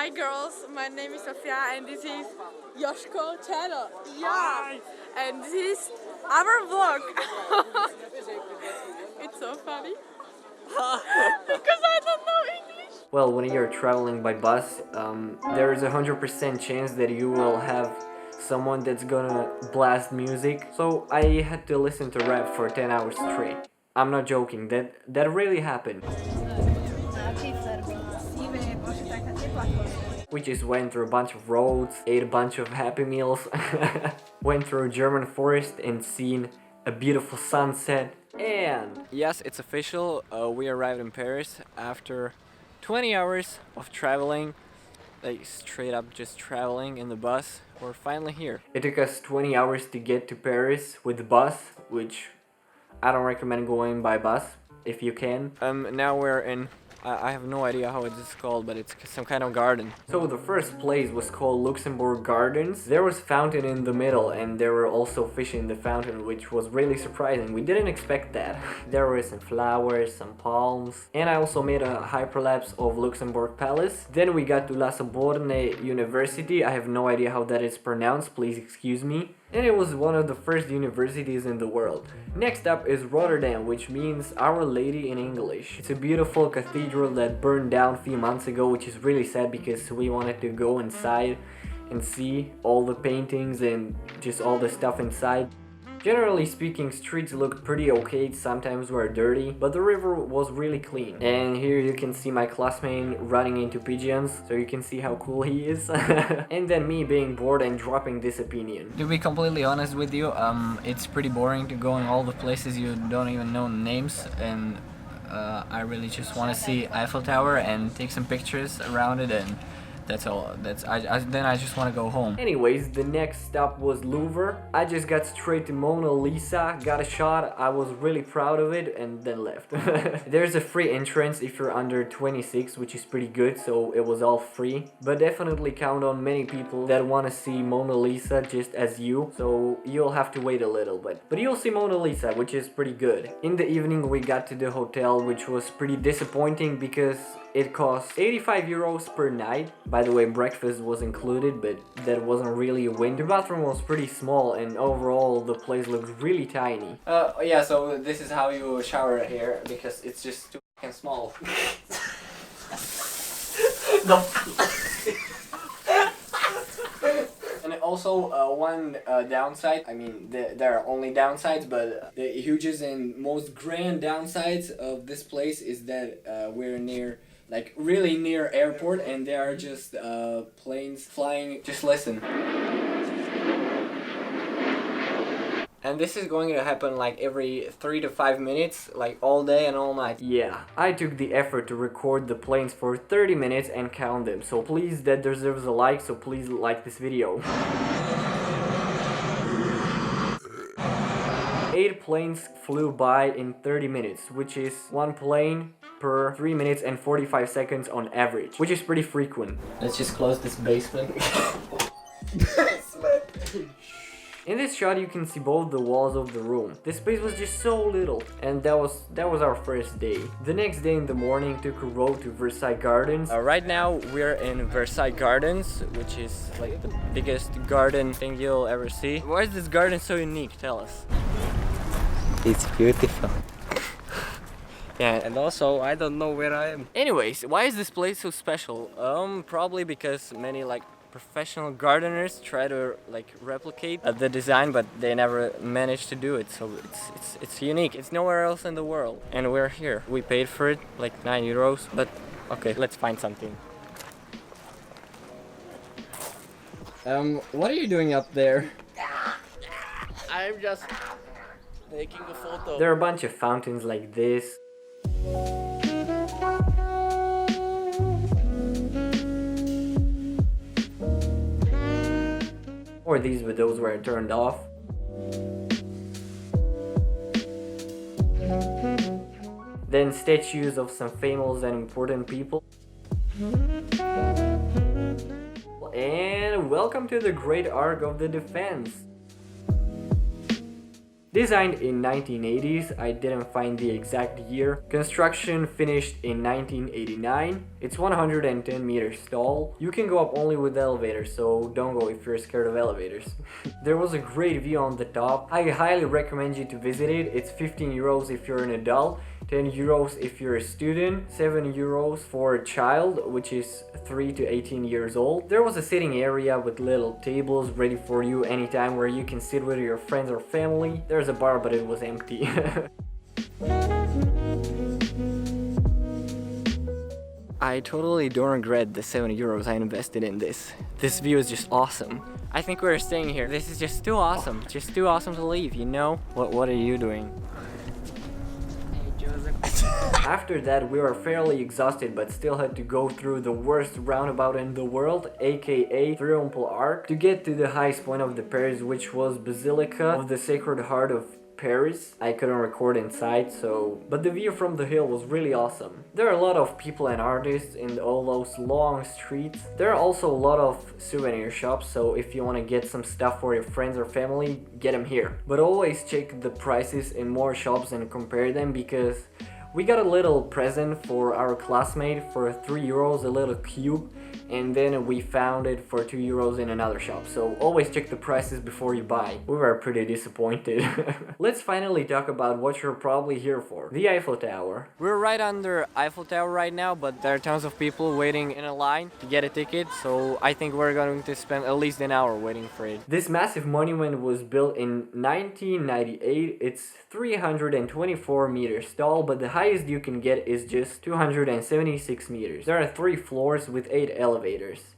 Hi girls, my name is Sofia and this is Yoshko channel. Yeah. Hi. And this is our vlog. It's so funny. Because I don't know English. Well, when you're traveling by bus, there is 100% chance that you will have someone that's gonna blast music. So I had to listen to rap for 10 hours straight. I'm not joking, that really happened. We just went through a bunch of roads, ate a bunch of Happy Meals, went through a German forest and seen a beautiful sunset. And yes, it's official, we arrived in Paris after 20 hours of traveling, like straight up just traveling in the bus. We're finally here. It took us 20 hours to get to Paris with the bus, which I don't recommend going by bus if you can. Now we're in, I have no idea how it's called, but it's some kind of garden. So the first place was called Luxembourg Gardens. There was a fountain in the middle and there were also fish in the fountain, which was really surprising. We didn't expect that. There were some flowers, some palms, and I also made a hyperlapse of Luxembourg Palace. Then we got to La Sorbonne University. I have no idea how that is pronounced, please excuse me. And it was one of the first universities in the world. Next up is Rotterdam, which means Our Lady in English. It's a beautiful cathedral that burned down a few months ago, which is really sad because we wanted to go inside and see all the paintings and just all the stuff inside. Generally speaking, streets looked pretty okay, sometimes were dirty, but the river was really clean. And here you can see my classmate running into pigeons, so you can see how cool he is. And then me being bored and dropping this opinion. To be completely honest with you, it's pretty boring to go in all the places you don't even know names, and I really just want to see Eiffel Tower and take some pictures around it, and that's all. Then I just want to go home. Anyways, the next stop was Louvre. I just got straight to Mona Lisa, got a shot, I was really proud of it, and then left. There's a free entrance if you're under 26, which is pretty good, so it was all free. But definitely count on many people that want to see Mona Lisa just as you, so you'll have to wait a little bit. But you'll see Mona Lisa, which is pretty good. In the evening we got to the hotel, which was pretty disappointing because it cost 85 euros per night. By the way, breakfast was included, but that wasn't really a win. The bathroom was pretty small and overall the place looked really tiny. Yeah, so this is how you shower here because it's just too fucking small. No. And also one downside, I mean there are only downsides, but the hugest and most grand downsides of this place is that we're near, like really near airport, and there are just planes flying. Just listen. And this is going to happen like every 3 to 5 minutes, like all day and all night. Yeah, I took the effort to record the planes for 30 minutes and count them. So please, that deserves a like, so please like this video. 8 planes flew by in 30 minutes, which is 1 plane per 3 minutes and 45 seconds on average, which is pretty frequent. Let's just close this basement. In this shot you can see both the walls of the room. This space was just so little, and that was our first day. The next day in the morning took a road to Versailles Gardens. Right now we're in Versailles Gardens, which is like the biggest garden thing you'll ever see. Why is this garden so unique? Tell us. It's beautiful. Yeah, And also, I don't know where I am. anyways, why is this place so special? Probably because many like professional gardeners try to like replicate the design, but they never managed to do it. So it's unique. It's nowhere else in the world, and we're here. We paid for it like 9 euros, but okay, let's find something. What are you doing up there? I'm just taking a photo. There are a bunch of fountains like this. Or these windows were turned off. Then statues of some famous and important people. And welcome to the Great Arc of the Defense. Designed in 1980s, I didn't find the exact year. Construction finished in 1989. It's 110 meters tall. You can go up only with the elevator, so don't go if you're scared of elevators. There was a great view on the top. I highly recommend you to visit it. It's 15 euros if you're an adult, 10 euros if you're a student, 7 euros for a child, which is 3 to 18 years old. There was a sitting area with little tables ready for you anytime where you can sit with your friends or family. There's a bar, but it was empty. I totally don't regret the 7 euros I invested in this. This view is just awesome. I think we're staying here. This is just too awesome. Just too awesome to leave, you know? What are you doing? After that, we were fairly exhausted but still had to go through the worst roundabout in the world, aka Triumphal Arch, to get to the highest point of the Paris, which was Basilica of the Sacred Heart of Paris. I couldn't record inside, but the view from the hill was really awesome. There are a lot of people and artists in all those long streets. There are also a lot of souvenir shops, so if you want to get some stuff for your friends or family, get them here. But always check the prices in more shops and compare them, because we got a little present for our classmate for 3 euros, a little cube, and then we found it for 2 euros in another shop. So always check the prices before you buy. We were pretty disappointed. Let's finally talk about what you're probably here for. The Eiffel Tower. We're right under Eiffel Tower right now, but there are tons of people waiting in a line to get a ticket, so I think we're going to spend at least an hour waiting for it. This massive monument was built in 1998. It's 324 meters tall, but the highest you can get is just 276 meters. There are 3 floors with 8 elevators.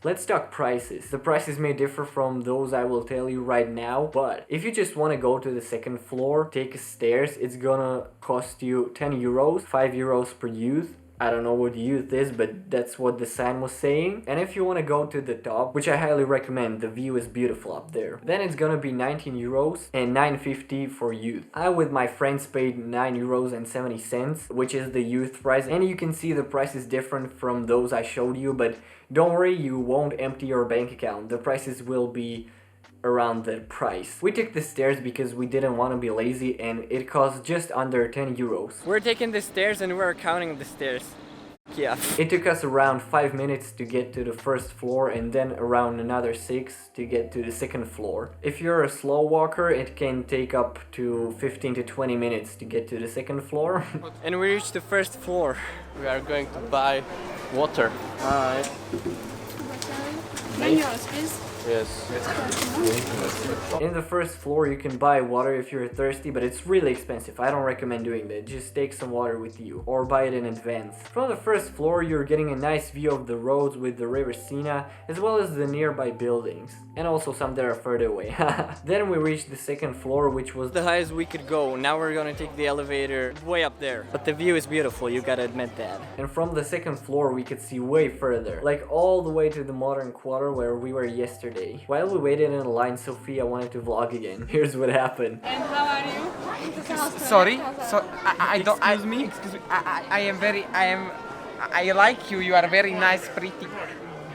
Let's talk prices. The prices may differ from those I will tell you right now, but if you just want to go to the second floor, take stairs, it's gonna cost you 10 euros, 5 euros per youth. I don't know what youth is, but that's what the sign was saying. And if you want to go to the top, which I highly recommend, the view is beautiful up there, then it's gonna be 19 euros and 9.50 for youth. I with my friends paid 9 euros and 70 cents, which is the youth price, and you can see the price is different from those I showed you, but don't worry, you won't empty your bank account. The prices will be around that price. We took the stairs because we didn't want to be lazy, and it cost just under 10 euros. We're taking the stairs and we're counting the stairs. Yeah. It took us around 5 minutes to get to the first floor, and then around another 6 to get to the second floor. If you're a slow walker, it can take up to 15 to 20 minutes to get to the second floor. And we reached the first floor. We are going to buy water. Alright. 9 euros, please. Yes. In the first floor you can buy water if you're thirsty, but it's really expensive. I don't recommend doing that. Just take some water with you or buy it in advance. From the first floor you're getting a nice view of the roads with the river Sena, as well as the nearby buildings, and also some that are further away. Then we reached the second floor, which was the highest we could go. Now we're gonna take the elevator way up there, but the view is beautiful, you gotta admit that. And from the second floor we could see way further, like all the way to the modern quarter where we were yesterday. While we waited in line, Sophia wanted to vlog again. Here's what happened. And how are you? Sorry, I don't. Excuse me. Excuse me. I like you. You are a very nice, pretty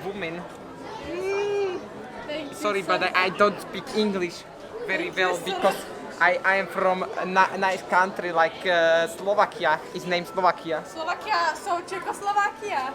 woman. Thank you Sorry, so but much. I don't speak English very well because I am from a nice country like Slovakia. It's named Slovakia. Slovakia, so Czechoslovakia.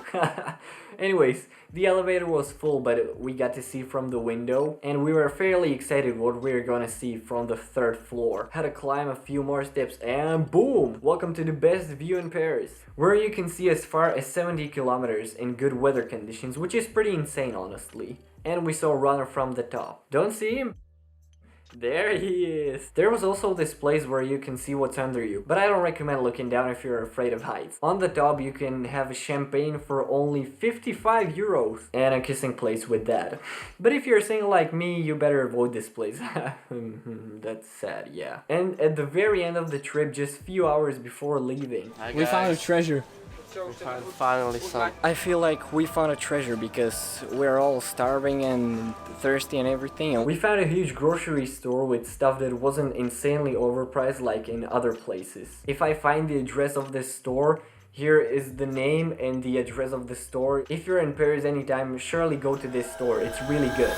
Anyways, the elevator was full, but we got to see from the window, and we were fairly excited what we were gonna see from the third floor. Had to climb a few more steps, and boom! Welcome to the best view in Paris, where you can see as far as 70 kilometers in good weather conditions, which is pretty insane, honestly. And we saw Runner from the top. Don't see him? There he is. There was also this place where you can see what's under you, but I don't recommend looking down if you're afraid of heights. On the top you can have a champagne for only 55 euros and a kissing place with that. But if you're single like me, you better avoid this place. That's sad, yeah. And at the very end of the trip, just few hours before leaving, we found a treasure. Finally some. I feel like we found a treasure because we're all starving and thirsty and everything. And we found a huge grocery store with stuff that wasn't insanely overpriced like in other places. If I find the address of this store, here is the name and the address of the store. If you're in Paris anytime, surely go to this store. It's really good.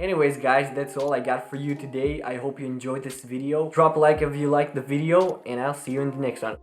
Anyways guys, that's all I got for you today. I hope you enjoyed this video. Drop a like if you liked the video, and I'll see you in the next one.